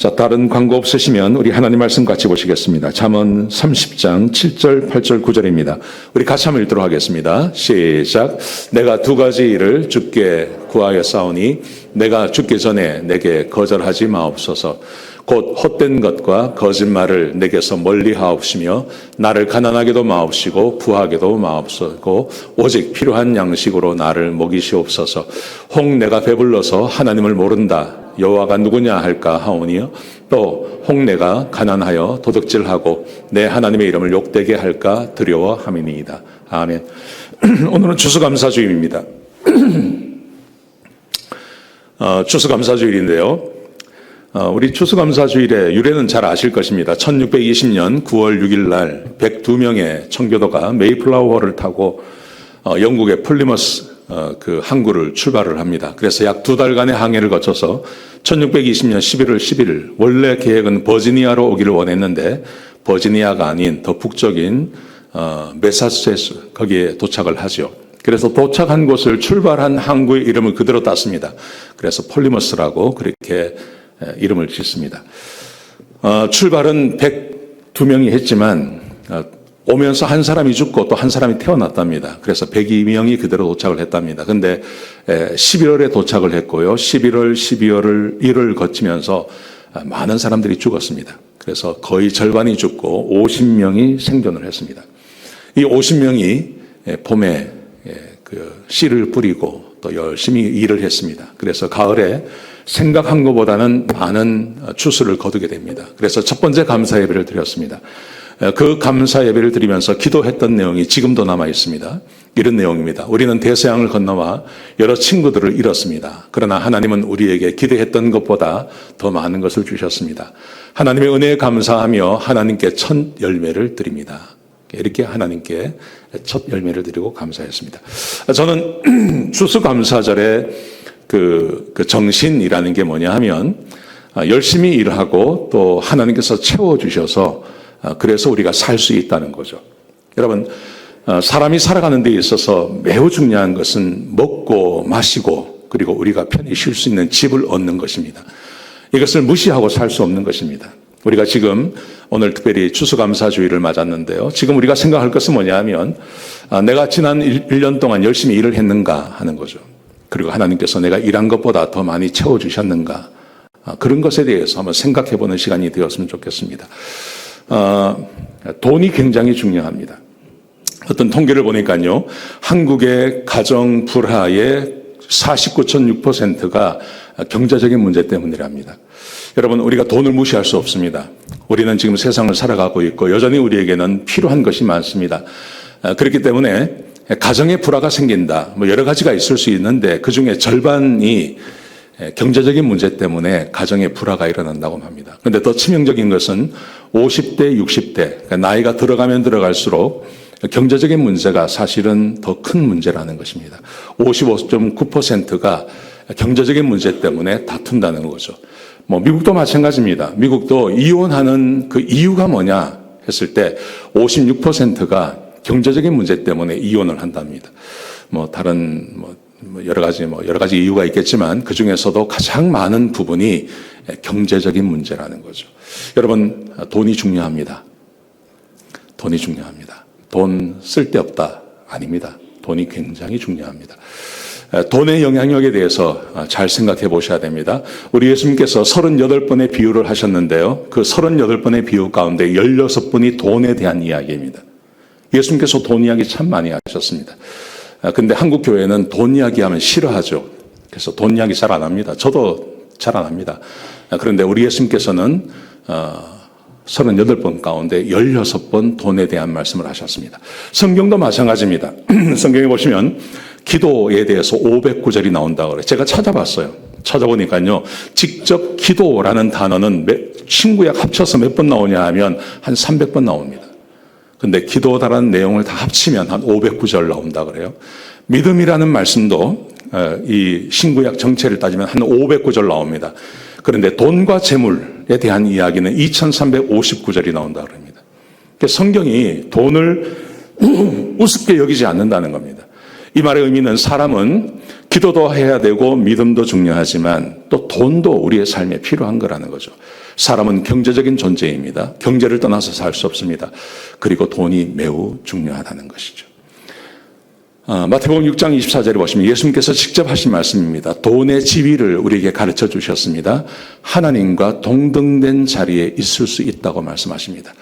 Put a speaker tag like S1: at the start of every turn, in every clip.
S1: 자, 다른 광고 없으시면 우리 하나님 말씀 같이 보시겠습니다. 잠언 30장 7절, 8절, 9절입니다. 우리 같이 한번 읽도록 하겠습니다. 시작. 내가 두 가지 일을 주께 구하여 싸우니 내가 죽기 전에 내게 거절하지 마옵소서. 곧 헛된 것과 거짓말을 내게서 멀리 하옵시며 나를 가난하게도 마옵시고 부하게도 마옵시고 오직 필요한 양식으로 나를 먹이시옵소서. 혹 내가 배불러서 하나님을 모른다 여호와가 누구냐 할까 하오니요. 또 혹 내가 가난하여 도둑질하고 내 하나님의 이름을 욕되게 할까 두려워함이니이다. 아멘. 오늘은 추수감사주일입니다. 추수감사주일인데요. 우리 추수감사주일의 유래는 잘 아실 것입니다. 1620년 9월 6일 날 102명의 청교도가 메이플라워를 타고 영국의 플리머스 그 항구를 출발을 합니다. 그래서 약 2달간의 항해를 거쳐서 1620년 11월 11일 원래 계획은 버지니아로 오기를 원했는데 버지니아가 아닌 더 북쪽인 매사추세츠 거기에 도착을 하죠. 그래서 도착한 곳을 출발한 항구의 이름을 그대로 땄습니다. 그래서 폴리머스라고 그렇게 이름을 짓습니다. 출발은 102명이 했지만 오면서 한 사람이 죽고 또 한 사람이 태어났답니다. 그래서 102명이 그대로 도착을 했답니다. 근데 11월에 도착을 했고요. 11월, 12월을 1월 거치면서 많은 사람들이 죽었습니다. 그래서 거의 절반이 죽고 50명이 생존을 했습니다. 이 50명이 봄에 그 씨를 뿌리고 또 열심히 일을 했습니다. 그래서 가을에 생각한 것보다는 많은 추수를 거두게 됩니다. 그래서 첫 번째 감사 예배를 드렸습니다. 그 감사 예배를 드리면서 기도했던 내용이 지금도 남아 있습니다. 이런 내용입니다. 우리는 대서양을 건너와 여러 친구들을 잃었습니다. 그러나 하나님은 우리에게 기대했던 것보다 더 많은 것을 주셨습니다. 하나님의 은혜에 감사하며 하나님께 첫 열매를 드립니다. 이렇게 하나님께 첫 열매를 드리고 감사했습니다. 저는 추수감사절에 그 정신이라는 게 뭐냐 하면 열심히 일하고 또 하나님께서 채워주셔서 그래서 우리가 살 수 있다는 거죠. 여러분, 사람이 살아가는 데 있어서 매우 중요한 것은 먹고 마시고 그리고 우리가 편히 쉴 수 있는 집을 얻는 것입니다. 이것을 무시하고 살 수 없는 것입니다. 우리가 지금 오늘 특별히 추수감사주일을 맞았는데요. 지금 우리가 생각할 것은 뭐냐 하면 내가 지난 1년 동안 열심히 일을 했는가 하는 거죠. 그리고 하나님께서 내가 일한 것보다 더 많이 채워주셨는가 그런 것에 대해서 한번 생각해보는 시간이 되었으면 좋겠습니다. 돈이 굉장히 중요합니다. 어떤 통계를 보니까요. 한국의 가정 불화의 49.6%가 경제적인 문제 때문이랍니다. 여러분, 우리가 돈을 무시할 수 없습니다. 우리는 지금 세상을 살아가고 있고 여전히 우리에게는 필요한 것이 많습니다. 그렇기 때문에 가정의 불화가 생긴다. 여러 가지가 있을 수 있는데 그중에 절반이 경제적인 문제 때문에 가정의 불화가 일어난다고 합니다. 그런데 더 치명적인 것은 50대, 60대, 그러니까 나이가 들어가면 들어갈수록 경제적인 문제가 사실은 더 큰 문제라는 것입니다. 55.9%가 경제적인 문제 때문에 다툰다는 거죠. 미국도 마찬가지입니다. 미국도 이혼하는 그 이유가 뭐냐 했을 때 56%가 경제적인 문제 때문에 이혼을 한답니다. 다른 여러 가지 이유가 있겠지만 그 중에서도 가장 많은 부분이 경제적인 문제라는 거죠. 여러분, 돈이 중요합니다. 돈이 중요합니다. 돈 쓸데없다 아닙니다. 돈이 굉장히 중요합니다. 돈의 영향력에 대해서 잘 생각해 보셔야 됩니다. 우리 예수님께서 38번의 비유를 하셨는데요. 그 38번의 비유 가운데 16번이 돈에 대한 이야기입니다. 예수님께서 돈 이야기 참 많이 하셨습니다. 근데 한국 교회는 돈 이야기하면 싫어하죠. 그래서 돈 이야기 잘 안 합니다. 저도 잘 안 합니다. 그런데 우리 예수님께서는 38번 가운데 16번 돈에 대한 말씀을 하셨습니다. 성경도 마찬가지입니다. 성경에 보시면 기도에 대해서 509절이 나온다고 그래요. 제가 찾아봤어요. 찾아보니까요. 직접 기도라는 단어는 신구약 합쳐서 몇 번 나오냐 하면 한 300번 나옵니다. 근데 기도다라는 내용을 다 합치면 한 509절 나온다 그래요. 믿음이라는 말씀도 이 신구약 전체를 따지면 한 509절 나옵니다. 그런데 돈과 재물에 대한 이야기는 2359절이 나온다 그럽니다. 성경이 돈을 우습게 여기지 않는다는 겁니다. 이 말의 의미는 사람은 기도도 해야 되고 믿음도 중요하지만 또 돈도 우리의 삶에 필요한 거라는 거죠. 사람은 경제적인 존재입니다. 경제를 떠나서 살 수 없습니다. 그리고 돈이 매우 중요하다는 것이죠. 마태복음 6장 24절에 보시면 예수님께서 직접 하신 말씀입니다. 돈의 지위를 우리에게 가르쳐 주셨습니다. 하나님과 동등된 자리에 있을 수 있다고 말씀하십니다.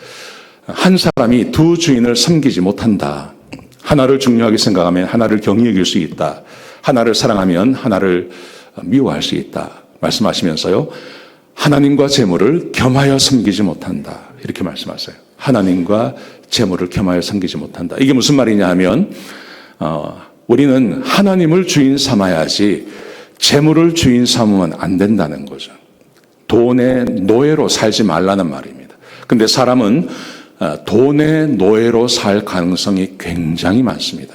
S1: 한 사람이 두 주인을 섬기지 못한다. 하나를 중요하게 생각하면 하나를 경히 여길 수 있다. 하나를 사랑하면 하나를 미워할 수 있다. 말씀하시면서요. 하나님과 재물을 겸하여 섬기지 못한다. 이렇게 말씀하세요. 하나님과 재물을 겸하여 섬기지 못한다. 이게 무슨 말이냐 하면 우리는 하나님을 주인 삼아야지 재물을 주인 삼으면 안 된다는 거죠. 돈의 노예로 살지 말라는 말입니다. 근데 사람은 돈의 노예로 살 가능성이 굉장히 많습니다.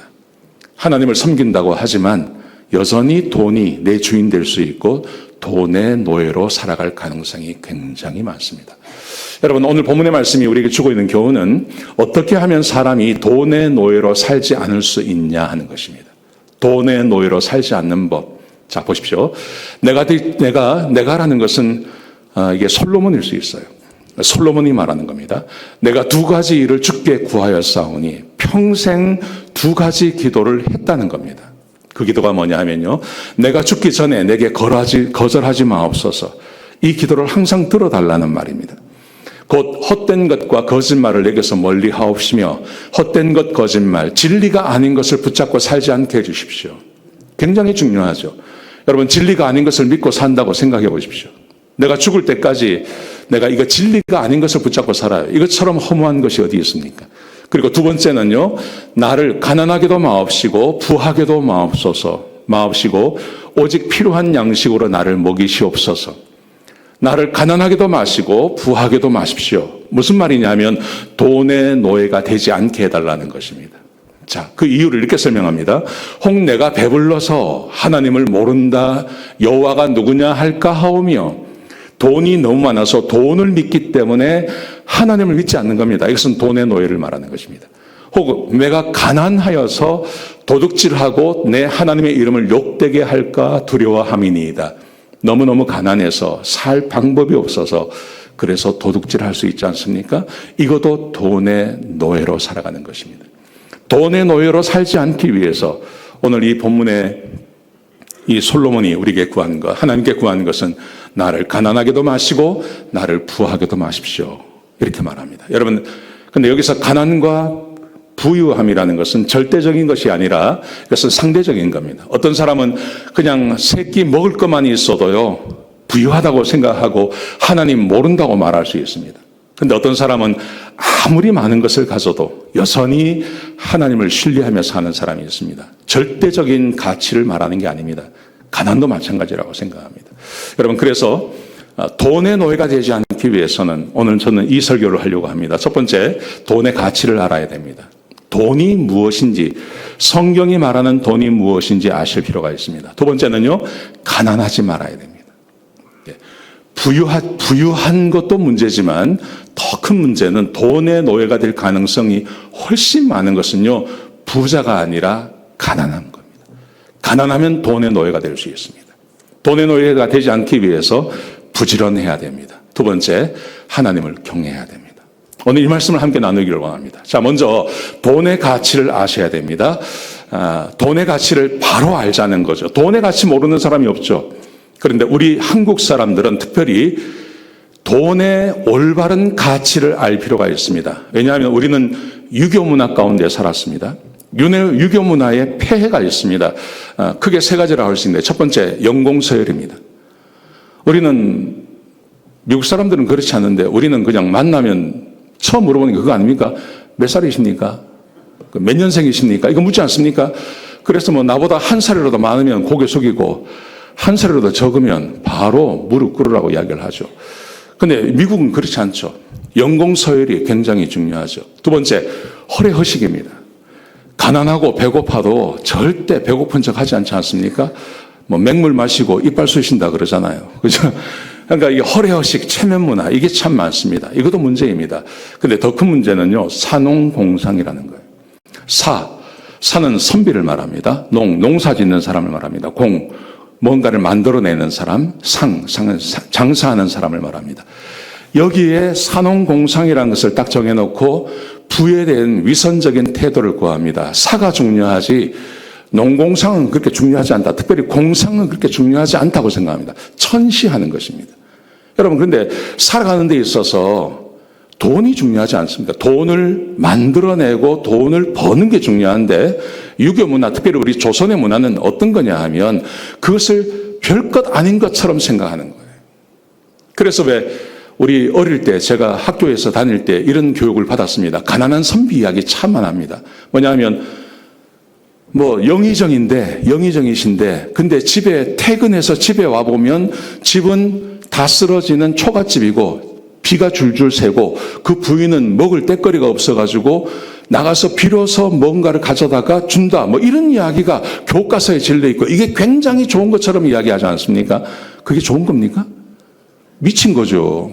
S1: 하나님을 섬긴다고 하지만 여전히 돈이 내 주인 될 수 있고 돈의 노예로 살아갈 가능성이 굉장히 많습니다. 여러분, 오늘 본문의 말씀이 우리에게 주고 있는 교훈은 어떻게 하면 사람이 돈의 노예로 살지 않을 수 있냐 하는 것입니다. 돈의 노예로 살지 않는 법. 자, 보십시오. 내가라는 것은 이게 솔로몬일 수 있어요. 솔로몬이 말하는 겁니다. 내가 두 가지 일을 주께 구하였사오니 평생 두 가지 기도를 했다는 겁니다. 그 기도가 뭐냐 하면요. 내가 죽기 전에 내게 거절하지 마옵소서. 이 기도를 항상 들어달라는 말입니다. 곧 헛된 것과 거짓말을 내게서 멀리 하옵시며 헛된 것, 거짓말, 진리가 아닌 것을 붙잡고 살지 않게 해주십시오. 굉장히 중요하죠. 여러분, 진리가 아닌 것을 믿고 산다고 생각해 보십시오. 내가 죽을 때까지 내가 이거 진리가 아닌 것을 붙잡고 살아요. 이것처럼 허무한 것이 어디 있습니까? 그리고 두 번째는요. 나를 가난하게도 마옵시고 부하게도 마옵시고 오직 필요한 양식으로 나를 먹이시옵소서. 나를 가난하게도 마시고 부하게도 마십시오. 무슨 말이냐면 돈의 노예가 되지 않게 해달라는 것입니다. 자, 그 이유를 이렇게 설명합니다. 혹 내가 배불러서 하나님을 모른다, 여호와가 누구냐 할까 하오며 돈이 너무 많아서 돈을 믿기 때문에 하나님을 믿지 않는 겁니다. 이것은 돈의 노예를 말하는 것입니다. 혹은 내가 가난하여서 도둑질하고 내 하나님의 이름을 욕되게 할까 두려워함이니이다. 너무너무 가난해서 살 방법이 없어서 그래서 도둑질할 수 있지 않습니까? 이것도 돈의 노예로 살아가는 것입니다. 돈의 노예로 살지 않기 위해서 오늘 이 본문에 이 솔로몬이 우리에게 구한 것, 하나님께 구한 것은 나를 가난하게도 마시고 나를 부하게도 마십시오. 이렇게 말합니다. 여러분, 근데 여기서 가난과 부유함이라는 것은 절대적인 것이 아니라 이것은 상대적인 겁니다. 어떤 사람은 그냥 세 끼 먹을 것만 있어도요, 부유하다고 생각하고 하나님 모른다고 말할 수 있습니다. 근데 어떤 사람은 아무리 많은 것을 가져도 여전히 하나님을 신뢰하며 사는 사람이 있습니다. 절대적인 가치를 말하는 게 아닙니다. 가난도 마찬가지라고 생각합니다. 여러분, 그래서 돈의 노예가 되지 않기 위해서는 오늘 저는 이 설교를 하려고 합니다. 첫 번째, 돈의 가치를 알아야 됩니다. 돈이 무엇인지, 성경이 말하는 돈이 무엇인지 아실 필요가 있습니다. 두 번째는요, 가난하지 말아야 됩니다. 부유한 것도 문제지만 더 큰 문제는 돈의 노예가 될 가능성이 훨씬 많은 것은요, 부자가 아니라 가난한 겁니다. 가난하면 돈의 노예가 될 수 있습니다. 돈의 노예가 되지 않기 위해서 부지런해야 됩니다. 두 번째, 하나님을 경외해야 됩니다. 오늘 이 말씀을 함께 나누기를 원합니다. 자, 먼저 돈의 가치를 아셔야 됩니다. 돈의 가치를 바로 알자는 거죠. 돈의 가치 모르는 사람이 없죠. 그런데 우리 한국 사람들은 특별히 돈의 올바른 가치를 알 필요가 있습니다. 왜냐하면 우리는 유교 문화 가운데 살았습니다. 유교 문화에 폐해가 있습니다. 크게 세 가지라고 할 수 있는데, 첫 번째, 연공서열입니다. 우리는 미국 사람들은 그렇지 않는데 우리는 그냥 만나면 처음 물어보는 게 그거 아닙니까? 몇 살이십니까? 몇 년생이십니까? 이거 묻지 않습니까? 그래서 뭐 나보다 한 살이라도 많으면 고개 숙이고 한 살이라도 적으면 바로 무릎 꿇으라고 이야기를 하죠. 근데 미국은 그렇지 않죠. 연공서열이 굉장히 중요하죠. 두 번째, 허례허식입니다. 가난하고 배고파도 절대 배고픈 척 하지 않지 않습니까? 뭐 맹물 마시고 이빨 쑤신다 그러잖아요. 그죠? 그러니까 이 허례허식, 체면 문화, 이게 참 많습니다. 이것도 문제입니다. 근데 더 큰 문제는요, 사농공상이라는 거예요. 산은 선비를 말합니다. 농사 짓는 사람을 말합니다. 공, 뭔가를 만들어내는 사람, 상은 장사하는 사람을 말합니다. 여기에 산농공상이라는 것을 딱 정해놓고 부에 대한 위선적인 태도를 구합니다. 사가 중요하지 농공상은 그렇게 중요하지 않다. 특별히 공상은 그렇게 중요하지 않다고 생각합니다. 천시하는 것입니다. 여러분, 그런데 살아가는 데 있어서 돈이 중요하지 않습니다. 돈을 만들어내고 돈을 버는 게 중요한데 유교 문화, 특별히 우리 조선의 문화는 어떤 거냐 하면 그것을 별것 아닌 것처럼 생각하는 거예요. 그래서 왜 우리 어릴 때 제가 학교에서 다닐 때 이런 교육을 받았습니다. 가난한 선비 이야기 참 많합니다. 뭐냐 하면 영의정이신데 근데 집에 퇴근해서 집에 와보면 집은 다 쓰러지는 초가집이고 비가 줄줄 새고 그 부인은 먹을 때거리가 없어가지고 나가서 빌어서 뭔가를 가져다가 준다. 이런 이야기가 교과서에 질려 있고 이게 굉장히 좋은 것처럼 이야기하지 않습니까? 그게 좋은 겁니까? 미친 거죠.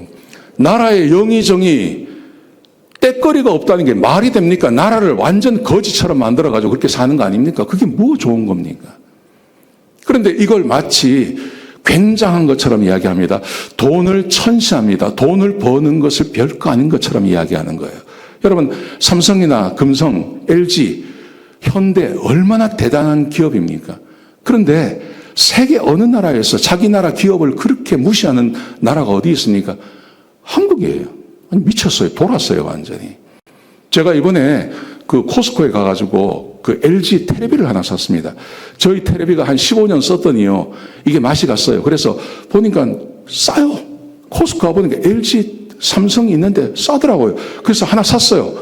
S1: 나라의 영의정이 때거리가 없다는 게 말이 됩니까? 나라를 완전 거지처럼 만들어가지고 그렇게 사는 거 아닙니까? 그게 뭐 좋은 겁니까? 그런데 이걸 마치 굉장한 것처럼 이야기합니다. 돈을 천시합니다. 돈을 버는 것을 별거 아닌 것처럼 이야기하는 거예요. 여러분, 삼성이나 금성, LG, 현대 얼마나 대단한 기업입니까? 그런데 세계 어느 나라에서 자기 나라 기업을 그렇게 무시하는 나라가 어디 있습니까? 한국이에요. 아니, 미쳤어요. 돌았어요, 완전히. 제가 이번에 그 코스코에 가가지고 그 LG 테레비를 하나 샀습니다. 저희 테레비가 한 15년 썼더니요, 이게 맛이 갔어요. 그래서 보니까 싸요. 코스코 가보니까 LG, 삼성이 있는데 싸더라고요. 그래서 하나 샀어요.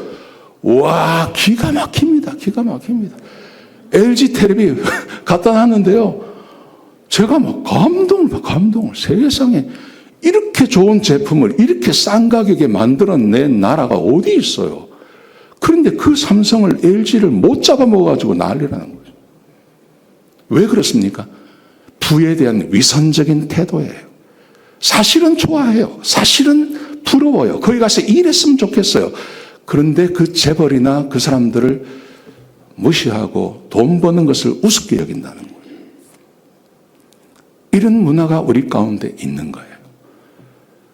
S1: 와, 기가 막힙니다. 기가 막힙니다. LG 테레비 갖다 놨는데요, 제가 막 감동을. 세상에 이렇게 좋은 제품을 이렇게 싼 가격에 만들어낸 나라가 어디 있어요? 그런데 그 삼성을, LG를 못 잡아먹어가지고 난리라는 거죠. 왜 그렇습니까? 부에 대한 위선적인 태도예요. 사실은 좋아해요. 사실은 부러워요. 거기 가서 일했으면 좋겠어요. 그런데 그 재벌이나 그 사람들을 무시하고 돈 버는 것을 우습게 여긴다는 거예요. 이런 문화가 우리 가운데 있는 거예요.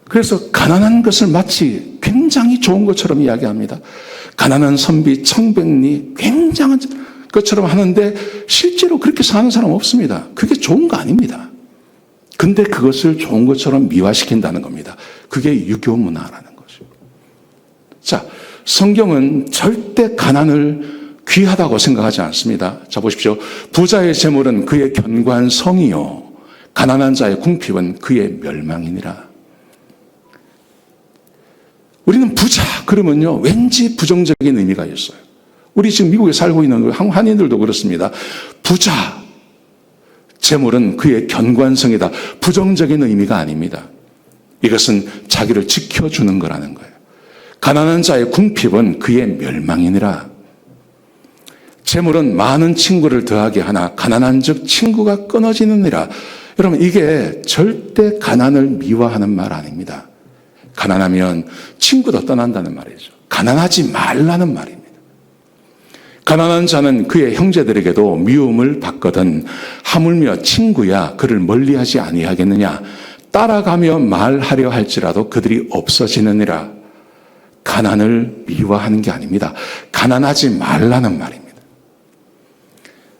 S1: 그래서 가난한 것을 마치 굉장히 좋은 것처럼 이야기합니다. 가난한 선비, 청백리 굉장한 것처럼 하는데 실제로 그렇게 사는 사람 없습니다. 그게 좋은 거 아닙니다. 근데 그것을 좋은 것처럼 미화시킨다는 겁니다. 그게 유교 문화라는 거죠. 자, 성경은 절대 가난을 귀하다고 생각하지 않습니다. 자, 보십시오. 부자의 재물은 그의 견고한 성이요, 가난한 자의 궁핍은 그의 멸망이니라. 우리는 부자 그러면요, 왠지 부정적인 의미가 있어요. 우리 지금 미국에 살고 있는 한인들도 그렇습니다. 부자, 재물은 그의 견고한 성이다. 부정적인 의미가 아닙니다. 이것은 자기를 지켜주는 거라는 거예요. 가난한 자의 궁핍은 그의 멸망이니라. 재물은 많은 친구를 더하게 하나 가난한 즉 친구가 끊어지느니라. 여러분, 이게 절대 가난을 미화하는 말 아닙니다. 가난하면 친구도 떠난다는 말이죠. 가난하지 말라는 말입니다. 가난한 자는 그의 형제들에게도 미움을 받거든 하물며 친구야 그를 멀리하지 아니하겠느냐. 따라가며 말하려 할지라도 그들이 없어지느니라. 가난을 미화하는 게 아닙니다. 가난하지 말라는 말입니다.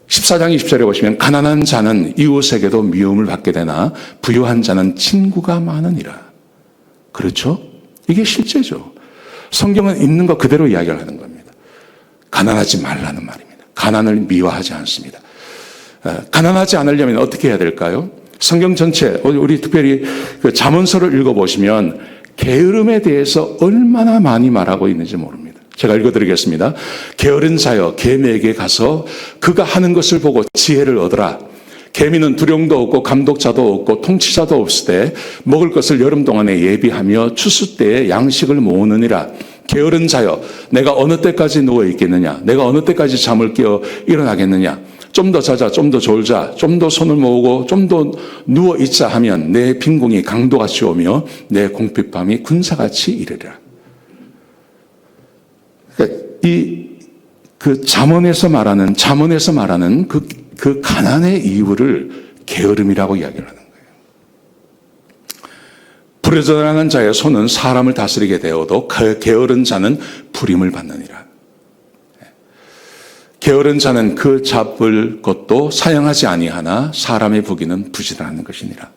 S1: 14장 20절에 보시면 가난한 자는 이웃에게도 미움을 받게 되나 부유한 자는 친구가 많으니라. 그렇죠? 이게 실제죠. 성경은 있는 거 그대로 이야기를 하는 겁니다. 가난하지 말라는 말입니다. 가난을 미화하지 않습니다. 가난하지 않으려면 어떻게 해야 될까요? 성경 전체, 우리 특별히 그 잠언서를 읽어보시면 게으름에 대해서 얼마나 많이 말하고 있는지 모릅니다. 제가 읽어드리겠습니다. 게으른 자여 개미에게 가서 그가 하는 것을 보고 지혜를 얻으라. 개미는 두령도 없고 감독자도 없고 통치자도 없을 때 먹을 것을 여름 동안에 예비하며 추수 때에 양식을 모으느니라. 게으른 자여 내가 어느 때까지 누워 있겠느냐. 내가 어느 때까지 잠을 깨어 일어나겠느냐. 좀 더 자자, 좀 더 졸자, 좀 더 손을 모으고 좀 더 누워 있자 하면 내 빈궁이 강도같이 오며 내 공핍함이 군사같이 이르리라. 이 그 잠언에서 말하는 그 가난의 이유를 게으름이라고 이야기를 하는 거예요. 부르짖어나가는 자의 손은 사람을 다스리게 되어도 게으른 자는 불임을 받느니라. 게으른 자는 그 잡을 것도 사용하지 아니하나 사람의 부귀는 부지런하는 것이니라.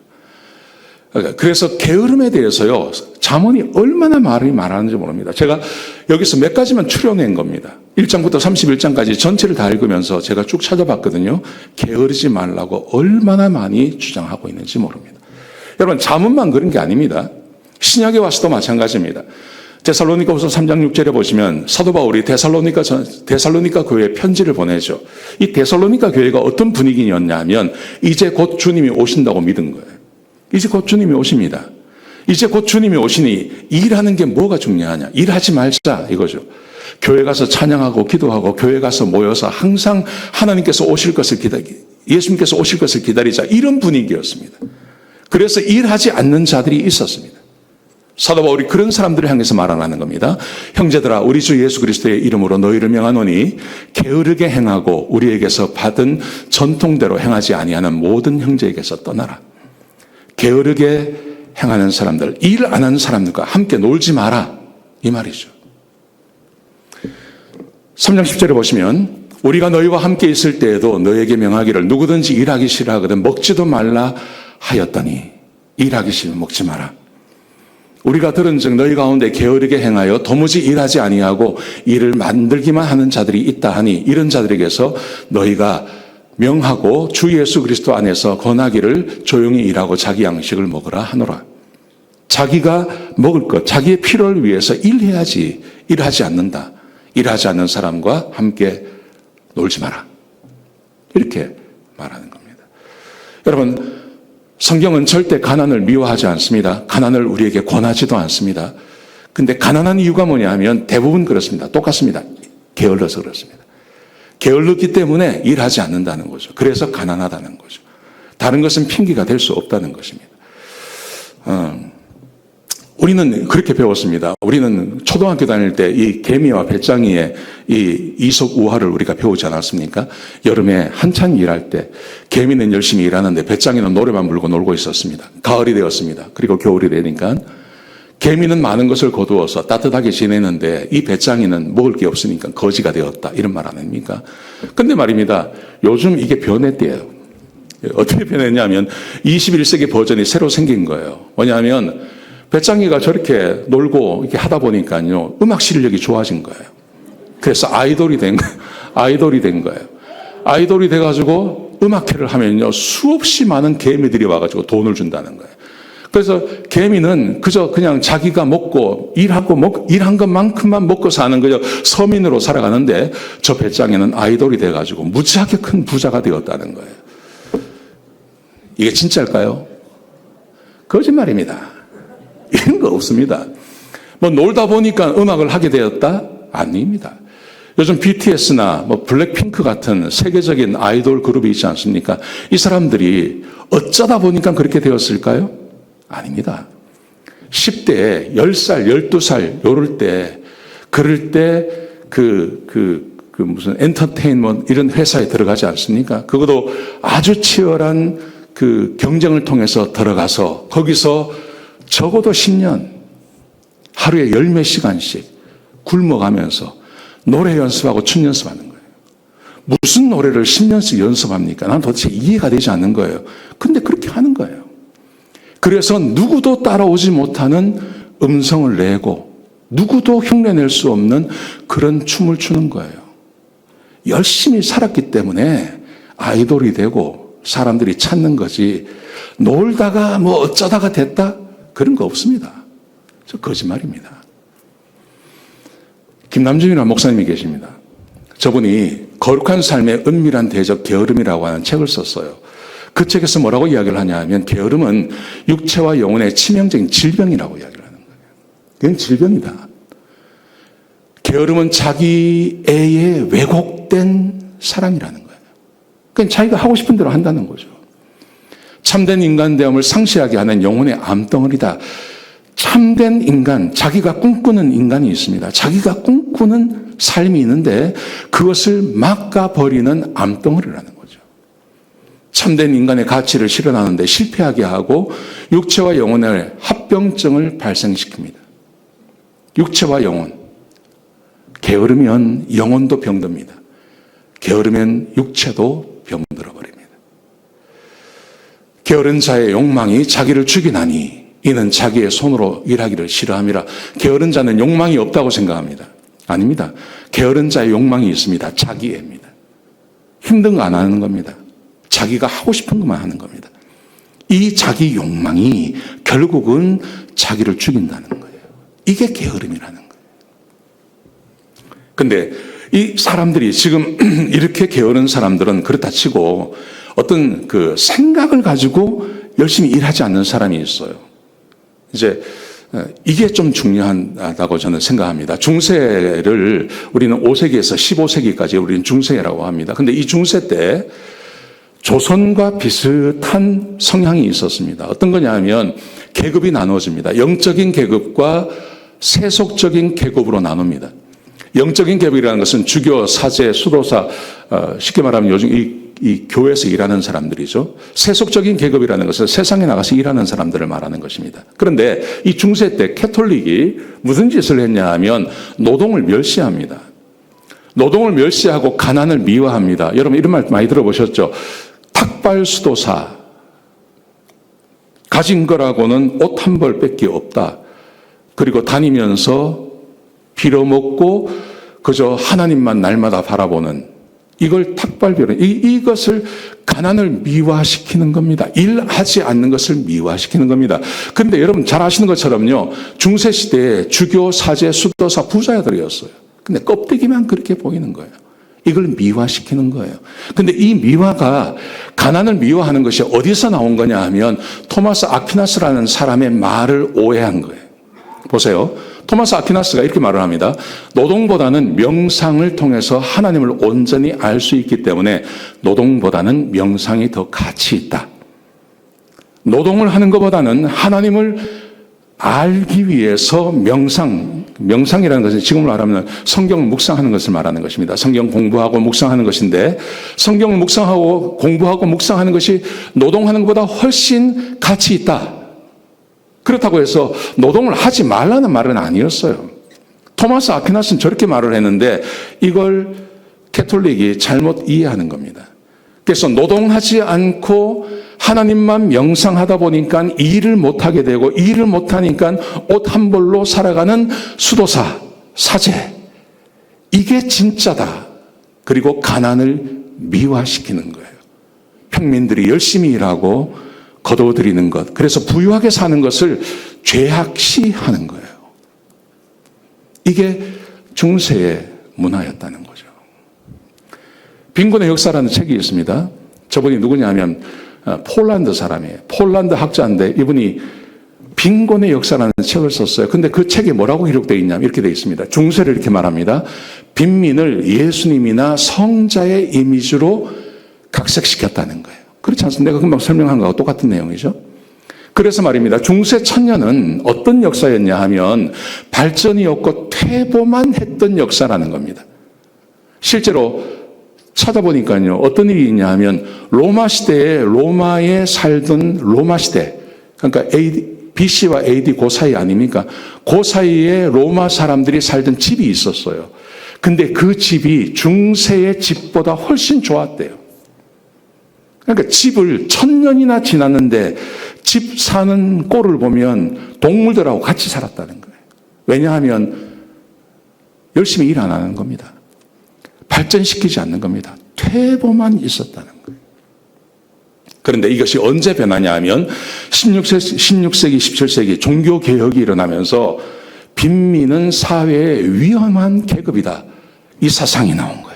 S1: 그래서 게으름에 대해서요, 잠언이 얼마나 말하는지 모릅니다. 제가 여기서 몇 가지만 추려낸 겁니다. 1장부터 31장까지 전체를 다 읽으면서 제가 쭉 찾아봤거든요. 게으르지 말라고 얼마나 많이 주장하고 있는지 모릅니다. 여러분, 잠언만 그런 게 아닙니다. 신약에 와서도 마찬가지입니다. 데살로니가후서 3장 6절에 보시면 사도 바울이 데살로니가 교회에 편지를 보내죠. 이 데살로니가 교회가 어떤 분위기였냐면 이제 곧 주님이 오신다고 믿은 거예요. 이제 곧 주님이 오십니다. 이제 곧 주님이 오시니 일하는 게 뭐가 중요하냐? 일하지 말자 이거죠. 교회 가서 찬양하고 기도하고 교회 가서 모여서 항상 하나님께서 오실 것을 예수님께서 오실 것을 기다리자, 이런 분위기였습니다. 그래서 일하지 않는 자들이 있었습니다. 사도 바울이 그런 사람들을 향해서 말하는 겁니다. 형제들아, 우리 주 예수 그리스도의 이름으로 너희를 명하노니 게으르게 행하고 우리에게서 받은 전통대로 행하지 아니하는 모든 형제에게서 떠나라. 게으르게 행하는 사람들, 일 안 하는 사람들과 함께 놀지 마라, 이 말이죠. 3장 10절에 보시면 우리가 너희와 함께 있을 때에도 너희에게 명하기를 누구든지 일하기 싫어하거든 먹지도 말라 하였더니 일하기 싫으면 먹지 마라. 우리가 들은즉 너희 가운데 게으르게 행하여 도무지 일하지 아니하고 일을 만들기만 하는 자들이 있다 하니 이런 자들에게서 너희가 명하고 주 예수 그리스도 안에서 권하기를 조용히 일하고 자기 양식을 먹으라 하노라. 자기가 먹을 것, 자기의 필요를 위해서 일해야지 일하지 않는다. 일하지 않는 사람과 함께 놀지 마라. 이렇게 말하는 겁니다. 여러분, 성경은 절대 가난을 미워하지 않습니다. 가난을 우리에게 권하지도 않습니다. 근데 가난한 이유가 뭐냐 하면 대부분 그렇습니다. 똑같습니다. 게을러서 그렇습니다. 게을렀기 때문에 일하지 않는다는 거죠. 그래서 가난하다는 거죠. 다른 것은 핑계가 될 수 없다는 것입니다. 우리는 그렇게 배웠습니다. 우리는 초등학교 다닐 때 이 개미와 배짱이의 이 이속 우화를 우리가 배우지 않았습니까? 여름에 한창 일할 때 개미는 열심히 일하는데 배짱이는 노래만 불고 놀고 있었습니다. 가을이 되었습니다. 그리고 겨울이 되니까 개미는 많은 것을 거두어서 따뜻하게 지내는데 이 배짱이는 먹을 게 없으니까 거지가 되었다, 이런 말 아닙니까? 근데 말입니다, 요즘 이게 변했대요. 어떻게 변했냐면 21세기 버전이 새로 생긴 거예요. 뭐냐면 배짱이가 저렇게 놀고 이렇게 하다 보니까요, 음악 실력이 좋아진 거예요. 그래서 아이돌이 된 거예요. 아이돌이 돼가지고 음악회를 하면요, 수없이 많은 개미들이 와가지고 돈을 준다는 거예요. 그래서 개미는 그냥 자기가 먹고 일한 것만큼만 먹고 사는 거죠. 서민으로 살아가는데 저 배짱이는 아이돌이 돼가지고 무지하게 큰 부자가 되었다는 거예요. 이게 진짜일까요? 거짓말입니다. 이런 거 없습니다. 뭐 놀다 보니까 음악을 하게 되었다? 아닙니다. 요즘 BTS나 뭐 블랙핑크 같은 세계적인 아이돌 그룹이 있지 않습니까? 이 사람들이 어쩌다 보니까 그렇게 되었을까요? 아닙니다. 10대, 10살, 12살, 그럴 때 무슨 엔터테인먼트 이런 회사에 들어가지 않습니까? 그것도 아주 치열한 그 경쟁을 통해서 들어가서 거기서 적어도 10년, 하루에 10몇 시간씩 굶어가면서 노래 연습하고 춤 연습하는 거예요. 무슨 노래를 10년씩 연습합니까? 난 도대체 이해가 되지 않는 거예요. 근데 그렇게 하는 거예요. 그래서 누구도 따라오지 못하는 음성을 내고 누구도 흉내낼 수 없는 그런 춤을 추는 거예요. 열심히 살았기 때문에 아이돌이 되고 사람들이 찾는 거지, 놀다가 뭐 어쩌다가 됐다? 그런 거 없습니다. 저 거짓말입니다. 김남준이라는 목사님이 계십니다. 저분이 거룩한 삶의 은밀한 대적 게으름이라고 하는 책을 썼어요. 그 책에서 뭐라고 이야기를 하냐 하면 게으름은 육체와 영혼의 치명적인 질병이라고 이야기를 하는 거예요. 그건 질병이다. 게으름은 자기애의 왜곡된 사랑이라는 거예요. 그건 자기가 하고 싶은 대로 한다는 거죠. 참된 인간됨을 상실하게 하는 영혼의 암덩어리다.
S2: 참된 인간, 자기가 꿈꾸는 인간이 있습니다. 자기가 꿈꾸는 삶이 있는데 그것을 막아버리는 암덩어리라는 거죠. 참된 인간의 가치를 실현하는데 실패하게 하고 육체와 영혼의 합병증을 발생시킵니다. 육체와 영혼. 게으르면 영혼도 병듭니다. 게으르면 육체도 병들어버립니다. 게으른 자의 욕망이 자기를 죽이나니 이는 자기의 손으로 일하기를 싫어함이라. 게으른 자는 욕망이 없다고 생각합니다. 아닙니다. 게으른 자의 욕망이 있습니다. 자기애입니다. 힘든 거 안 하는 겁니다. 자기가 하고 싶은 것만 하는 겁니다. 이 자기 욕망이 결국은 자기를 죽인다는 거예요. 이게 게으름이라는 거예요. 근데 이 사람들이 지금 이렇게 게으른 사람들은 그렇다 치고 어떤 그 생각을 가지고 열심히 일하지 않는 사람이 있어요. 이제 이게 좀 중요하다고 저는 생각합니다. 중세를 우리는 5세기에서 15세기까지 우리는 중세라고 합니다. 근데 이 중세 때 조선과 비슷한 성향이 있었습니다. 어떤 거냐 하면 계급이 나누어집니다. 영적인 계급과 세속적인 계급으로 나눕니다. 영적인 계급이라는 것은 주교, 사제, 수도사, 쉽게 말하면 요즘 이 교회에서 일하는 사람들이죠. 세속적인 계급이라는 것은 세상에 나가서 일하는 사람들을 말하는 것입니다. 그런데 이 중세 때 캐톨릭이 무슨 짓을 했냐 하면 노동을 멸시합니다. 노동을 멸시하고 가난을 미화합니다. 여러분 이런 말 많이 들어보셨죠? 탁발 수도사. 가진 거라고는 옷 한 벌밖에 없다. 그리고 다니면서 빌어먹고 그저 하나님만 날마다 바라보는 이걸 탁발비로 이것을 가난을 미화시키는 겁니다. 일하지 않는 것을 미화시키는 겁니다. 그런데 여러분 잘 아시는 것처럼요. 중세시대에 주교, 사제, 수도사 부자들이었어요. 근데 껍데기만 그렇게 보이는 거예요. 이걸 미화시키는 거예요. 근데 이 미화가 가난을 미화하는 것이 어디서 나온 거냐 하면 토마스 아퀴나스라는 사람의 말을 오해한 거예요. 보세요. 토마스 아퀴나스가 이렇게 말을 합니다. 노동보다는 명상을 통해서 하나님을 온전히 알 수 있기 때문에 노동보다는 명상이 더 가치 있다. 노동을 하는 것보다는 하나님을 알기 위해서 명상이라는 것은 지금으로 말하면 성경을 묵상하는 것을 말하는 것입니다. 성경 공부하고 묵상하는 것인데 성경을 묵상하고 공부하고 묵상하는 것이 노동하는 것보다 훨씬 가치 있다. 그렇다고 해서 노동을 하지 말라는 말은 아니었어요. 토마스 아퀴나스는 저렇게 말을 했는데 이걸 캐톨릭이 잘못 이해하는 겁니다. 그래서 노동하지 않고 하나님만 명상하다 보니까 일을 못하게 되고 일을 못하니까 옷 한 벌로 살아가는 수도사, 사제. 이게 진짜다. 그리고 가난을 미화시키는 거예요. 평민들이 열심히 일하고 거둬들이는 것. 그래서 부유하게 사는 것을 죄악시하는 거예요. 이게 중세의 문화였다는 거죠. 빈곤의 역사라는 책이 있습니다. 저분이 누구냐면 폴란드 사람이에요. 폴란드 학자인데 이분이 빈곤의 역사라는 책을 썼어요. 근데 그 책에 뭐라고 기록되어 있냐면 이렇게 되어 있습니다. 중세를 이렇게 말합니다. 빈민을 예수님이나 성자의 이미지로 각색시켰다는 거예요. 그렇지 않습니까? 내가 금방 설명한 거하고 똑같은 내용이죠. 그래서 말입니다. 중세 천년은 어떤 역사였냐 하면 발전이 없고 퇴보만 했던 역사라는 겁니다. 실제로 찾아보니까요. 어떤 일이 있냐 하면 로마 시대에 로마에 살던 로마 시대 그러니까 BC와 AD 그 사이 아닙니까? 그 사이에 로마 사람들이 살던 집이 있었어요. 근데 그 집이 중세의 집보다 훨씬 좋았대요. 그러니까 집을 1000년이나 지났는데 집 사는 꼴을 보면 동물들하고 같이 살았다는 거예요. 왜냐하면 열심히 일 안 하는 겁니다. 발전시키지 않는 겁니다. 퇴보만 있었다는 거예요. 그런데 이것이 언제 변하냐 하면 16세기, 17세기 종교개혁이 일어나면서 빈민은 사회의 위험한 계급이다. 이 사상이 나온 거예요.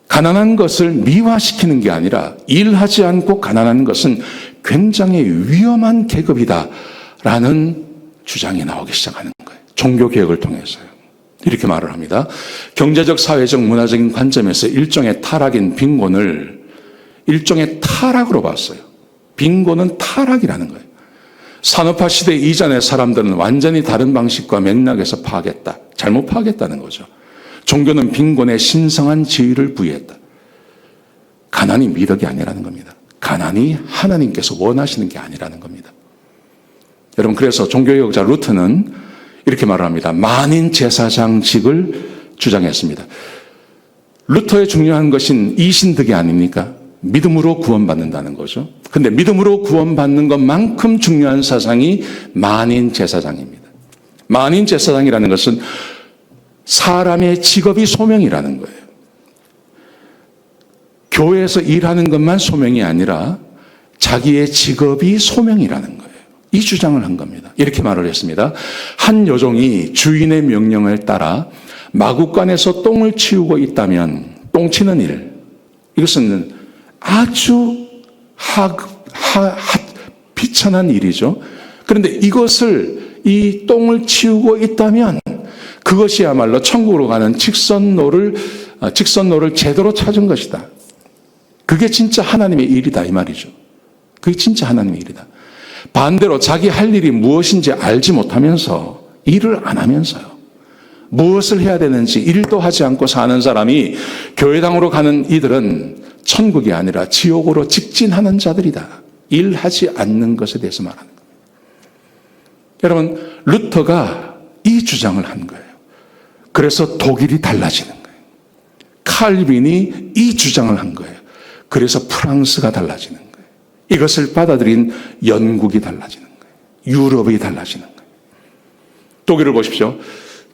S2: 가난한 것을 미화시키는 게 아니라 일하지 않고 가난한 것은 굉장히 위험한 계급이다라는 주장이 나오기 시작하는 거예요. 종교개혁을 통해서요. 이렇게 말을 합니다. 경제적, 사회적, 문화적인 관점에서 일종의 타락인 빈곤을 일종의 타락으로 봤어요. 빈곤은 타락이라는 거예요. 산업화 시대 이전의 사람들은 완전히 다른 방식과 맥락에서 파악했다. 잘못 파악했다는 거죠. 종교는 빈곤에 신성한 지위를 부여했다. 가난이 미덕이 아니라는 겁니다. 가난이 하나님께서 원하시는 게 아니라는 겁니다. 여러분, 그래서 종교개혁자 루터는 이렇게 말을 합니다. 만인 제사장직을 주장했습니다. 루터의 중요한 것은 이신득이 아닙니까? 믿음으로 구원받는다는 거죠. 근데 믿음으로 구원받는 것만큼 중요한 사상이 만인 제사장입니다. 만인 제사장이라는 것은 사람의 직업이 소명이라는 거예요. 교회에서 일하는 것만 소명이 아니라 자기의 직업이 소명이라는 거예요. 이 주장을 한 겁니다. 이렇게 말을 했습니다. 한 여종이 주인의 명령을 따라 마구간에서 똥을 치우고 있다면 똥 치는 일, 이것은 아주 비천한 일이죠. 그런데 이것을, 이 똥을 치우고 있다면 그것이야말로 천국으로 가는 직선로를 제대로 찾은 것이다. 그게 진짜 하나님의 일이다, 이 말이죠. 그게 진짜 하나님의 일이다. 반대로 자기 할 일이 무엇인지 알지 못하면서, 일을 안 하면서요, 무엇을 해야 되는지 일도 하지 않고 사는 사람이 교회당으로 가는 이들은 천국이 아니라 지옥으로 직진하는 자들이다. 일하지 않는 것에 대해서 말하는 겁니다. 여러분, 루터가 이 주장을 한 거예요. 그래서 독일이 달라지는 거예요. 칼빈이 이 주장을 한 거예요. 그래서 프랑스가 달라지는 거예요. 이것을 받아들인 영국이 달라지는 거예요. 유럽이 달라지는 거예요. 독일을 보십시오.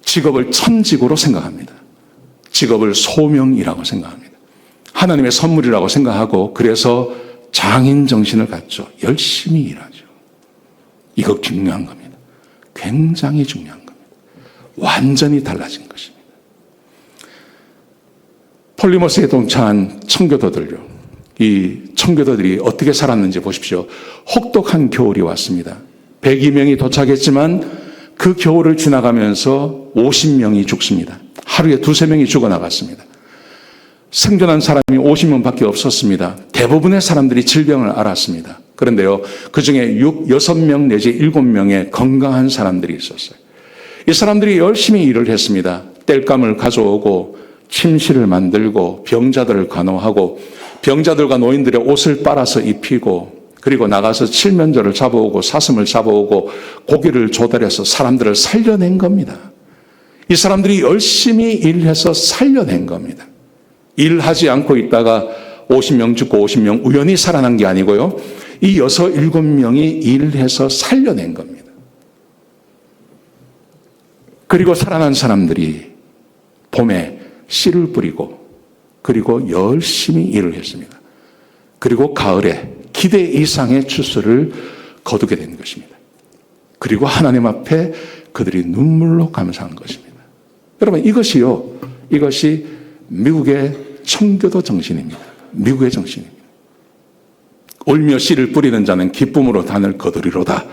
S2: 직업을 천직으로 생각합니다. 직업을 소명이라고 생각합니다. 하나님의 선물이라고 생각하고, 그래서 장인 정신을 갖죠. 열심히 일하죠. 이거 중요한 겁니다. 굉장히 중요한 겁니다. 완전히 달라진 것입니다. 폴리머스에 동참한 청교도들요, 이 청교도들이 어떻게 살았는지 보십시오. 혹독한 겨울이 왔습니다. 102명이 도착했지만 그 겨울을 지나가면서 50명이 죽습니다. 하루에 2-3명이 죽어나갔습니다. 생존한 사람이 50명밖에 없었습니다. 대부분의 사람들이 질병을 앓았습니다. 그런데요, 그 중에 6명 내지 7명의 건강한 사람들이 있었어요. 이 사람들이 열심히 일을 했습니다. 땔감을 가져오고 침실을 만들고 병자들을 간호하고 병자들과 노인들의 옷을 빨아서 입히고, 그리고 나가서 칠면조를 잡아오고 사슴을 잡아오고 고기를 조달해서 사람들을 살려낸 겁니다. 이 사람들이 열심히 일해서 살려낸 겁니다. 일하지 않고 있다가 50명 죽고 50명 우연히 살아난 게 아니고요, 이 6-7명이 일해서 살려낸 겁니다. 그리고 살아난 사람들이 봄에 씨를 뿌리고, 그리고 열심히 일을 했습니다. 그리고 가을에 기대 이상의 추수를 거두게 된 것입니다. 그리고 하나님 앞에 그들이 눈물로 감사한 것입니다. 여러분, 이것이 미국의 청교도 정신입니다. 미국의 정신입니다. 울며 씨를 뿌리는 자는 기쁨으로 단을 거두리로다.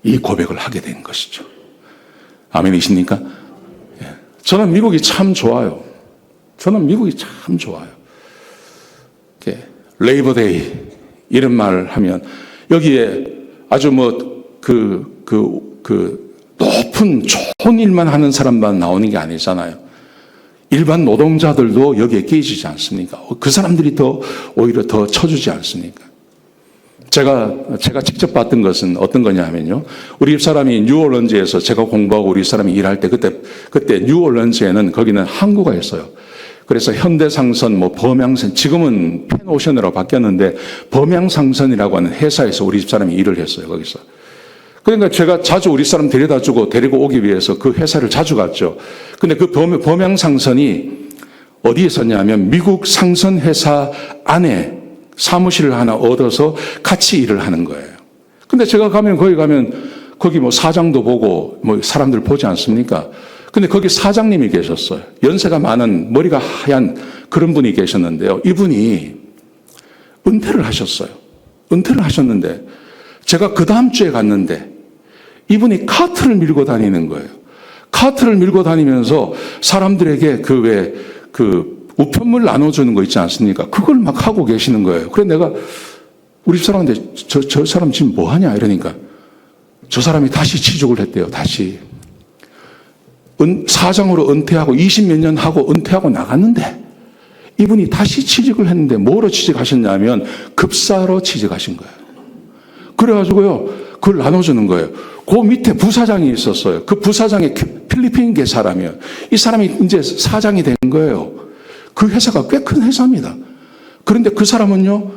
S2: 이 고백을 하게 된 것이죠. 아멘이십니까? 저는 미국이 참 좋아요. 저는 미국이 참 좋아요. 레이버데이 이런 말을 하면 여기에 아주 높은 좋은 일만 하는 사람만 나오는 게 아니잖아요. 일반 노동자들도 여기에 끼지지 않습니까? 그 사람들이 오히려 더 쳐주지 않습니까? 제가 직접 봤던 것은 어떤 거냐 하면요, 우리 집사람이 뉴올런즈에서 제가 공부하고 우리 집사람이 일할 때, 그때 뉴올런즈에는 거기는 항구가 있어요. 그래서 현대상선, 범양선, 지금은 펜오션으로 바뀌었는데 범양상선이라고 하는 회사에서 우리 집사람이 일을 했어요, 거기서. 그러니까 제가 자주 우리 사람 데려다 주고 데리고 오기 위해서 그 회사를 자주 갔죠. 근데 그 범양상선이 어디에 있었냐면 미국 상선 회사 안에 사무실을 하나 얻어서 같이 일을 하는 거예요. 근데 제가 거기 사장도 보고 사람들 보지 않습니까? 근데 거기 사장님이 계셨어요. 연세가 많은 머리가 하얀 그런 분이 계셨는데요. 이분이 은퇴를 하셨어요. 은퇴를 하셨는데 제가 그 다음 주에 갔는데 이분이 카트를 밀고 다니는 거예요. 카트를 밀고 다니면서 사람들에게 우편물 나눠주는 거 있지 않습니까? 그걸 막 하고 계시는 거예요. 그래서 내가 우리 집사람한테 저 사람 지금 뭐 하냐 이러니까 저 사람이 다시 취직을 했대요. 다시. 사장으로 은퇴하고 20몇 년 하고 은퇴하고 나갔는데 이분이 다시 취직을 했는데 뭐로 취직하셨냐면 급사로 취직하신 거예요. 그래가지고요, 그걸 나눠주는 거예요. 그 밑에 부사장이 있었어요. 그 부사장이 필리핀계 사람이에요. 이 사람이 이제 사장이 된 거예요. 그 회사가 꽤 큰 회사입니다. 그런데 그 사람은요,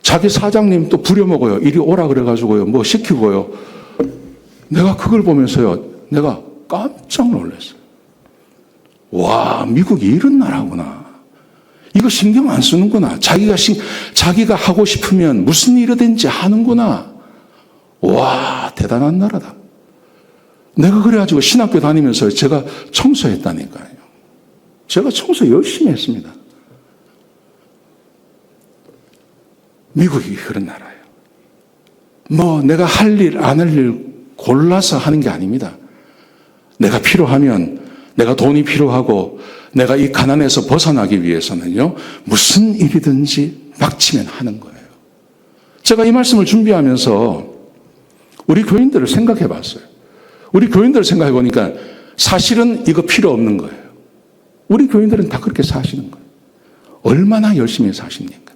S2: 자기 사장님 또 부려먹어요. 이리 오라 그래가지고요, 뭐 시키고요. 내가 그걸 보면서요, 내가 깜짝 놀랐어요. 와, 미국이 이런 나라구나. 이거 신경 안 쓰는구나. 자기가 하고 싶으면 무슨 일이든지 하는구나. 와, 대단한 나라다. 내가 그래가지고 신학교 다니면서 제가 청소했다니까요. 제가 청소 열심히 했습니다. 미국이 그런 나라예요. 뭐 내가 할 일, 안 할 일 골라서 하는 게 아닙니다. 내가 필요하면, 내가 돈이 필요하고 내가 이 가난에서 벗어나기 위해서는요, 무슨 일이든지 막치면 하는 거예요. 제가 이 말씀을 준비하면서 우리 교인들을 생각해 봤어요. 우리 교인들을 생각해 보니까 사실은 이거 필요 없는 거예요. 우리 교인들은 다 그렇게 사시는 거예요. 얼마나 열심히 사십니까?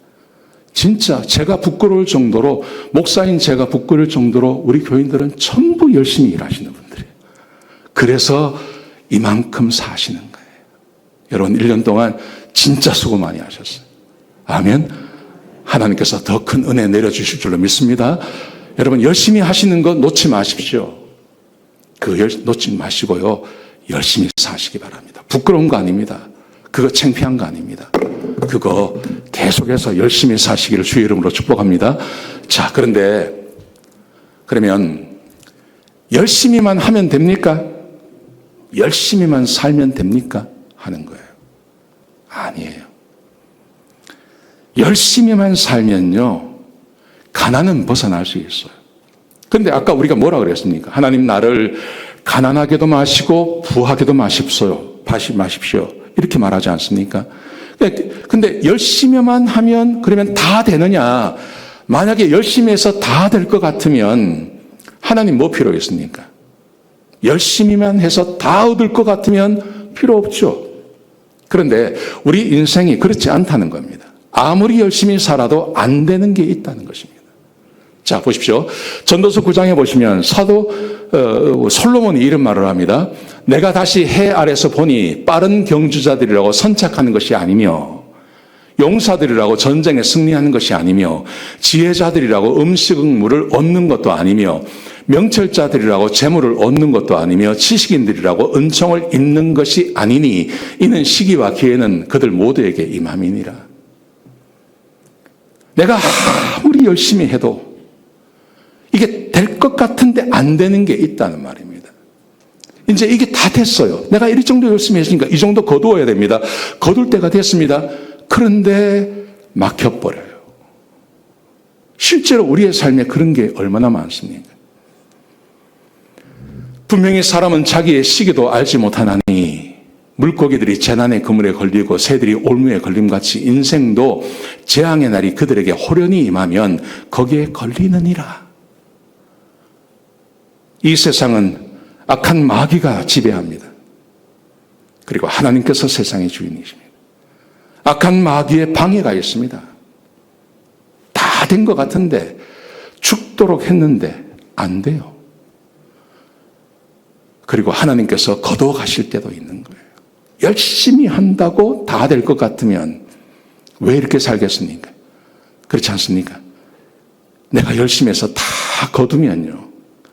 S2: 진짜 제가 부끄러울 정도로, 목사인 제가 부끄러울 정도로 우리 교인들은 전부 열심히 일하시는 분들이에요. 그래서 이만큼 사시는 거예요. 여러분 1년 동안 진짜 수고 많이 하셨어요. 아멘. 하나님께서 더 큰 은혜 내려주실 줄로 믿습니다. 여러분 열심히 하시는 거 놓지 마십시오. 놓지 마시고요, 열심히 사시기 바랍니다. 부끄러운 거 아닙니다. 그거 창피한 거 아닙니다. 그거 계속해서 열심히 사시기를 주의 이름으로 축복합니다. 자, 그러면 열심히만 하면 됩니까? 열심히만 살면 됩니까? 하는 거예요. 아니에요. 열심히만 살면요, 가난은 벗어날 수 있어요. 그런데 아까 우리가 뭐라 그랬습니까? 하나님 나를 가난하게도 마시고 부하게도 마십시오. 이렇게 말하지 않습니까? 근데 열심히만 하면 그러면 다 되느냐? 만약에 열심히 해서 다 될 것 같으면 하나님 뭐 필요 있습니까? 열심히만 해서 다 얻을 것 같으면 필요 없죠. 그런데 우리 인생이 그렇지 않다는 겁니다. 아무리 열심히 살아도 안 되는 게 있다는 것입니다. 자, 보십시오. 전도서 9장에 보시면 사도 솔로몬이 이런 말을 합니다. 내가 다시 해 아래서 보니 빠른 경주자들이라고 선착하는 것이 아니며 용사들이라고 전쟁에 승리하는 것이 아니며 지혜자들이라고 음식물을 얻는 것도 아니며 명철자들이라고 재물을 얻는 것도 아니며 지식인들이라고 은총을 입는 것이 아니니 이는 시기와 기회는 그들 모두에게 임함이니라. 내가 아무리 열심히 해도 이게 될 것 같은데 안 되는 게 있다는 말입니다. 이제 이게 다 됐어요. 내가 이 정도 열심히 했으니까 이 정도 거두어야 됩니다. 거둘 때가 됐습니다. 그런데 막혀버려요. 실제로 우리의 삶에 그런 게 얼마나 많습니까? 분명히 사람은 자기의 시기도 알지 못하나니 물고기들이 재난의 그물에 걸리고 새들이 올무에 걸림같이 인생도 재앙의 날이 그들에게 호련히 임하면 거기에 걸리느니라. 이 세상은 악한 마귀가 지배합니다. 그리고 하나님께서 세상의 주인이십니다. 악한 마귀의 방해가 있습니다. 다 된 것 같은데 죽도록 했는데 안 돼요. 그리고 하나님께서 거두어 가실 때도 있는 거예요. 열심히 한다고 다 될 것 같으면 왜 이렇게 살겠습니까? 그렇지 않습니까? 내가 열심히 해서 다 거두면요,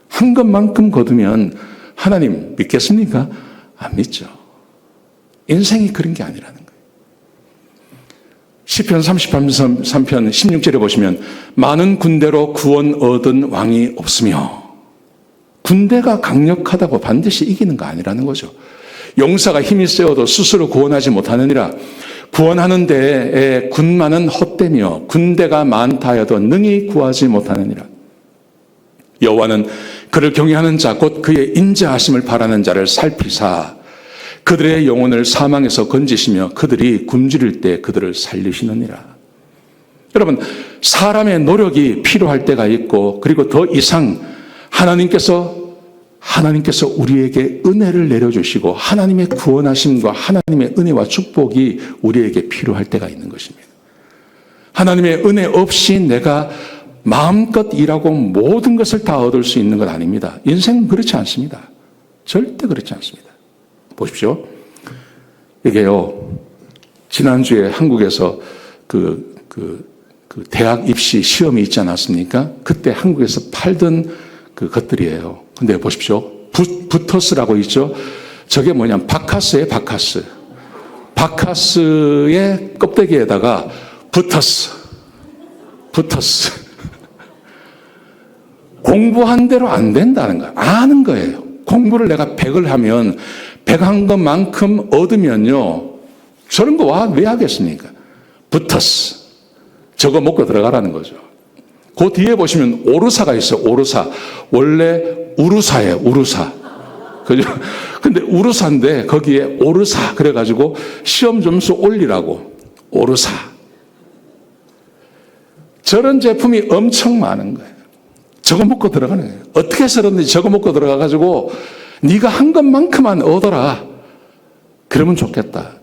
S2: 한 것만큼 거두면 하나님 믿겠습니까? 안 믿죠. 인생이 그런 게 아니라는 거예요. 시편 33편 16절에 보시면 많은 군대로 구원 얻은 왕이 없으며, 군대가 강력하다고 반드시 이기는 거 아니라는 거죠. 용사가 힘이 세어도 스스로 구원하지 못하느니라. 구원하는 데에 군마는 헛되며 군대가 많다 하여도 능히 구하지 못하느니라. 여호와는 그를 경외하는 자 곧 그의 인자하심을 바라는 자를 살피사 그들의 영혼을 사망에서 건지시며 그들이 굶주릴 때 그들을 살리시느니라. 여러분, 사람의 노력이 필요할 때가 있고, 그리고 더 이상 하나님께서 우리에게 은혜를 내려주시고 하나님의 구원하심과 하나님의 은혜와 축복이 우리에게 필요할 때가 있는 것입니다. 하나님의 은혜 없이 내가 마음껏 일하고 모든 것을 다 얻을 수 있는 건 아닙니다. 인생은 그렇지 않습니다. 절대 그렇지 않습니다. 보십시오. 이게요, 지난주에 한국에서 그 대학 입시 시험이 있지 않았습니까? 그때 한국에서 팔던 그 것들이에요. 근데 보십시오. 부터스라고 있죠? 저게 뭐냐면 바카스예요, 바카스. 바카스의 껍데기에다가 부터스. 공부한 대로 안 된다는 거예요. 아는 거예요. 공부를 내가 100을 하면 100한 것만큼 얻으면요. 저런 거 왜 하겠습니까? 부터스. 저거 먹고 들어가라는 거죠. 그 뒤에 보시면 오르사가 있어요. 오르사. 원래 우루사예요. 우루사. 그죠? 근데 우루사인데 거기에 오르사. 그래가지고 시험 점수 올리라고. 오르사. 저런 제품이 엄청 많은 거예요. 저거 먹고 들어가는 거예요. 어떻게 해서든지 저거 먹고 들어가가지고 네가 한 것만큼만 얻어라. 그러면 좋겠다.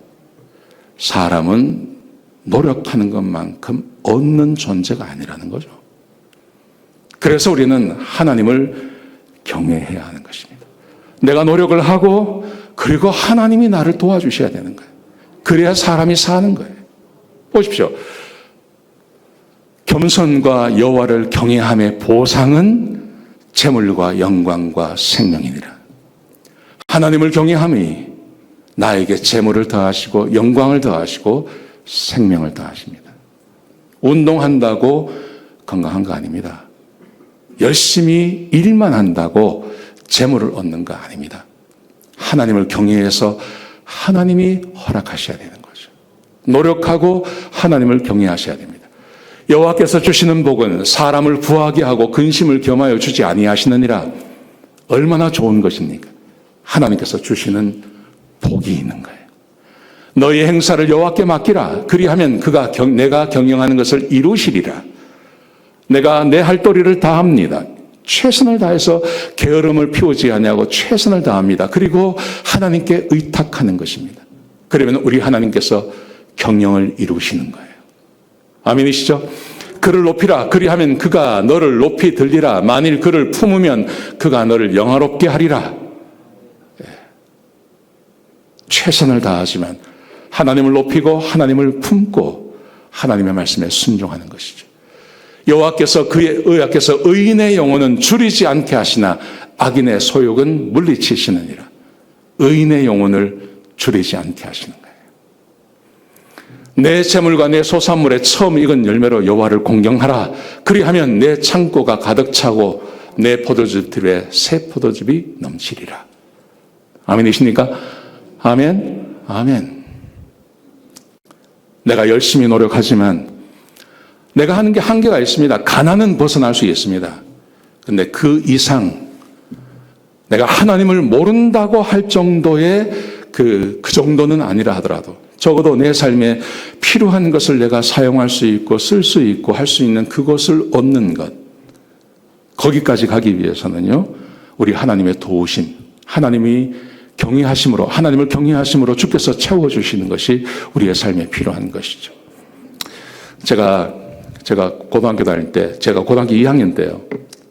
S2: 사람은 노력하는 것만큼 얻는 존재가 아니라는 거죠. 그래서 우리는 하나님을 경외해야 하는 것입니다. 내가 노력을 하고 그리고 하나님이 나를 도와주셔야 되는 거예요. 그래야 사람이 사는 거예요. 보십시오. 겸손과 여호와를 경외함의 보상은 재물과 영광과 생명이니라. 하나님을 경외함이 나에게 재물을 더하시고 영광을 더하시고 생명을 더하십니다. 운동한다고 건강한 거 아닙니다. 열심히 일만 한다고 재물을 얻는 거 아닙니다. 하나님을 경외해서 하나님이 허락하셔야 되는 거죠. 노력하고 하나님을 경외하셔야 됩니다. 여호와께서 주시는 복은 사람을 부하게 하고 근심을 겸하여 주지 아니하시느니라. 얼마나 좋은 것입니까? 하나님께서 주시는 복이 있는 거예요. 너희 행사를 여호와께 맡기라. 그리하면 그가 내가 경영하는 것을 이루시리라. 내가 내 할 도리를 다합니다. 최선을 다해서 게으름을 피우지 아니하고 최선을 다합니다. 그리고 하나님께 의탁하는 것입니다. 그러면 우리 하나님께서 경영을 이루시는 거예요. 아멘이시죠? 그를 높이라. 그리하면 그가 너를 높이 들리라. 만일 그를 품으면 그가 너를 영화롭게 하리라. 최선을 다하지만 하나님을 높이고 하나님을 품고 하나님의 말씀에 순종하는 것이죠. 여호와께서 의인의 영혼은 줄이지 않게 하시나 악인의 소욕은 물리치시느니라. 의인의 영혼을 줄이지 않게 하시는 거예요. 내 재물과 내 소산물에 처음 익은 열매로 여호와를 공경하라. 그리하면 내 창고가 가득 차고 내 포도즙들에 새 포도즙이 넘치리라. 아멘이십니까? 아멘. 아멘. 내가 열심히 노력하지만 내가 하는 게 한계가 있습니다. 가난은 벗어날 수 있습니다. 그런데 그 이상 내가 하나님을 모른다고 할 정도의 그 정도는 아니라 하더라도 적어도 내 삶에 필요한 것을 내가 사용할 수 있고 쓸 수 있고 할 수 있는 그것을 얻는 것, 거기까지 가기 위해서는요, 우리 하나님의 도우심, 하나님이 경외하심으로, 하나님을 경외하심으로 주께서 채워주시는 것이 우리의 삶에 필요한 것이죠. 제가 고등학교 다닐 때, 제가 고등학교 2학년 때요,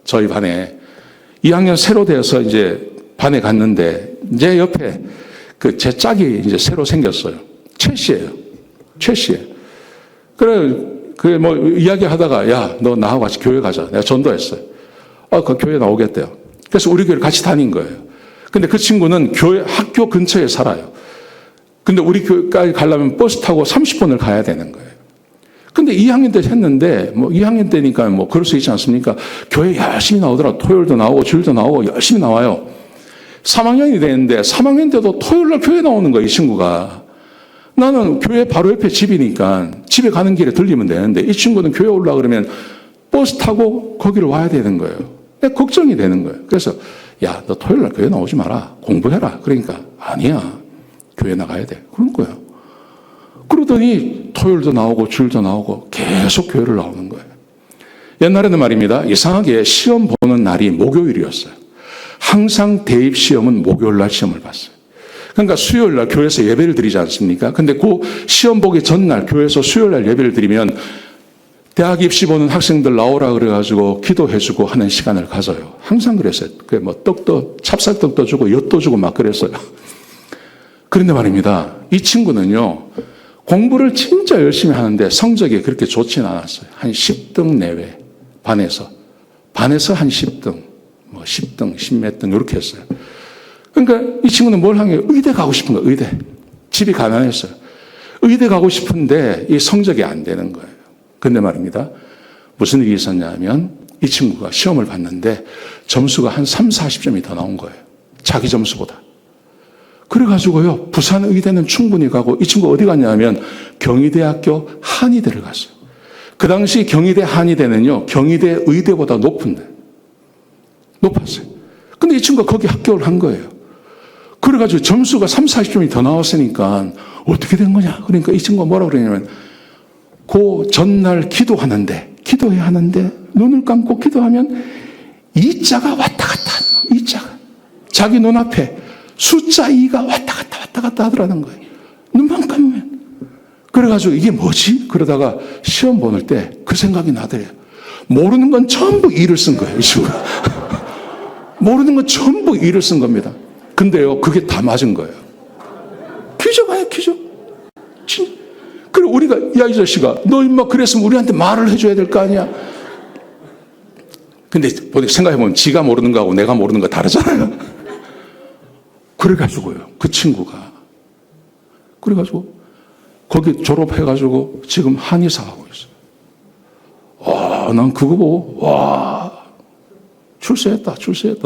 S2: 저희 반에 2학년 새로 되어서 이제 반에 갔는데, 제 옆에 제 짝이 이제 새로 생겼어요. 최 씨예요. 그래 뭐 이야기 하다가, 야, 너 나하고 같이 교회 가자. 내가 전도했어요. 그 교회 나오겠대요. 그래서 우리 교회를 같이 다닌 거예요. 근데 그 친구는 학교 근처에 살아요. 근데 우리 교회까지 가려면 버스 타고 30분을 가야 되는 거예요. 근데 2학년 때 했는데, 뭐 2학년 때니까 뭐 그럴 수 있지 않습니까? 교회 열심히 나오더라. 토요일도 나오고 주일도 나오고 열심히 나와요. 3학년이 되는데 3학년 때도 토요일날 교회 나오는 거예요, 이 친구가. 나는 교회 바로 옆에 집이니까 집에 가는 길에 들리면 되는데 이 친구는 교회 올라 그러면 버스 타고 거기를 와야 되는 거예요. 내가 걱정이 되는 거예요. 그래서 야, 너 토요일날 교회 나오지 마라. 공부해라. 그러니까 아니야. 교회 나가야 돼. 그런 거예요. 그러더니 토요일도 나오고 주일도 나오고 계속 교회를 나오는 거예요. 옛날에는 말입니다. 이상하게 시험 보는 날이 목요일이었어요. 항상 대입 시험은 목요일 날 시험을 봤어요. 그러니까 수요일 날 교회에서 예배를 드리지 않습니까? 근데 그 시험 보기 전날 교회에서 수요일 날 예배를 드리면 대학 입시 보는 학생들 나오라 그래가지고 기도해주고 하는 시간을 가져요. 항상 그랬어요. 그 뭐 떡도, 찹쌀떡도 주고 엿도 주고 막 그랬어요. 그런데 말입니다. 이 친구는요, 공부를 진짜 열심히 하는데 성적이 그렇게 좋지는 않았어요. 한 10등 내외, 반에서 한 10등, 뭐 10등, 10몇 등 이렇게 했어요. 그러니까 이 친구는 뭘 한 게 의대 가고 싶은 거예요. 의대. 집이 가난했어요. 의대 가고 싶은데 이 성적이 안 되는 거예요. 근데 말입니다. 무슨 일이 있었냐면 이 친구가 시험을 봤는데 점수가 한 3, 40점이 더 나온 거예요. 자기 점수보다. 그래가지고요, 부산 의대는 충분히 가고 이 친구 어디 갔냐면 경희대학교 한의대를 갔어요. 그 당시 경희대 한의대는요, 경희대 의대보다 높았어요. 근데 이 친구가 거기 합격을 한 거예요. 그래가지고 점수가 3, 40점이 더 나왔으니까 어떻게 된 거냐? 그러니까 이 친구가 뭐라고 그러냐면 그 전날 기도해야 하는데 눈을 감고 기도하면 이자가 왔다 갔다 하는 이자가 자기 눈앞에 숫자 2가 왔다 갔다 하더라는 거예요. 눈만 감으면. 그래가지고 이게 뭐지? 그러다가 시험 보낼 때 그 생각이 나더래요. 모르는 건 전부 2를 쓴 거예요, 이 친구가. 모르는 건 전부 2를 쓴 겁니다. 근데요, 그게 다 맞은 거예요. 기적 아니야, 기적. 그리고 우리가, 야, 이 자식아, 너 임마 그랬으면 우리한테 말을 해줘야 될 거 아니야. 근데 생각해보면 지가 모르는 거하고 내가 모르는 거 다르잖아요. 그래가지고요, 그 친구가. 그래가지고, 거기 졸업해가지고 지금 한의사 하고 있어요. 와, 난 그거 보고, 와, 출세했다.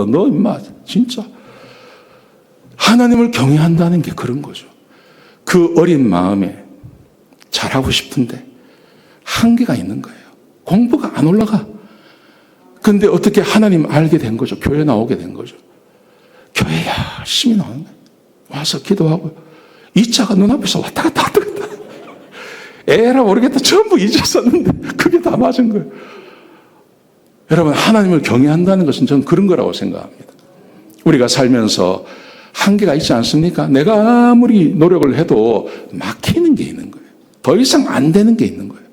S2: 너 임마, 진짜. 하나님을 경외한다는 게 그런 거죠. 그 어린 마음에 잘하고 싶은데 한계가 있는 거예요. 공부가 안 올라가. 근데 어떻게 하나님 알게 된 거죠. 교회 나오게 된 거죠. 교회 열심히 나오는 거예요. 와서 기도하고 이자가 눈앞에서 왔다 갔다. 에라 모르겠다. 전부 이자 썼는데 그게 다 맞은 거예요. 여러분, 하나님을 경외한다는 것은 저는 그런 거라고 생각합니다. 우리가 살면서 한계가 있지 않습니까? 내가 아무리 노력을 해도 막히는 게 있는 거예요. 더 이상 안 되는 게 있는 거예요.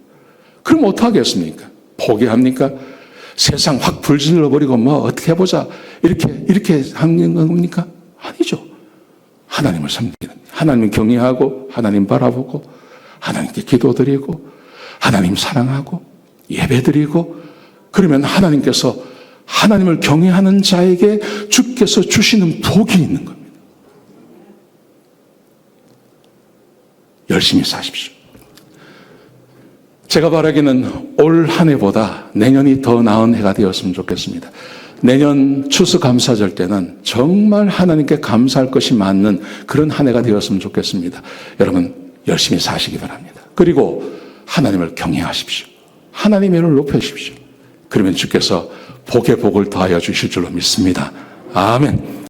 S2: 그럼 어떡하겠습니까? 포기합니까? 세상 확 불질러버리고 뭐 어떻게 해보자 이렇게 하는 겁니까? 아니죠. 하나님을 섬기는, 하나님을 경외하고 하나님 바라보고 하나님께 기도드리고 하나님 사랑하고 예배드리고 그러면 하나님께서 하나님을 경외하는 자에게 주께서 주시는 복이 있는 겁니다. 열심히 사십시오. 제가 바라기는 올 한 해보다 내년이 더 나은 해가 되었으면 좋겠습니다. 내년 추수감사절 때는 정말 하나님께 감사할 것이 많은 그런 한 해가 되었으면 좋겠습니다. 여러분 열심히 사시기 바랍니다. 그리고 하나님을 경외하십시오. 하나님의 이름을 높여주십시오. 그러면 주께서 복에 복을 더하여 주실 줄로 믿습니다. 아멘.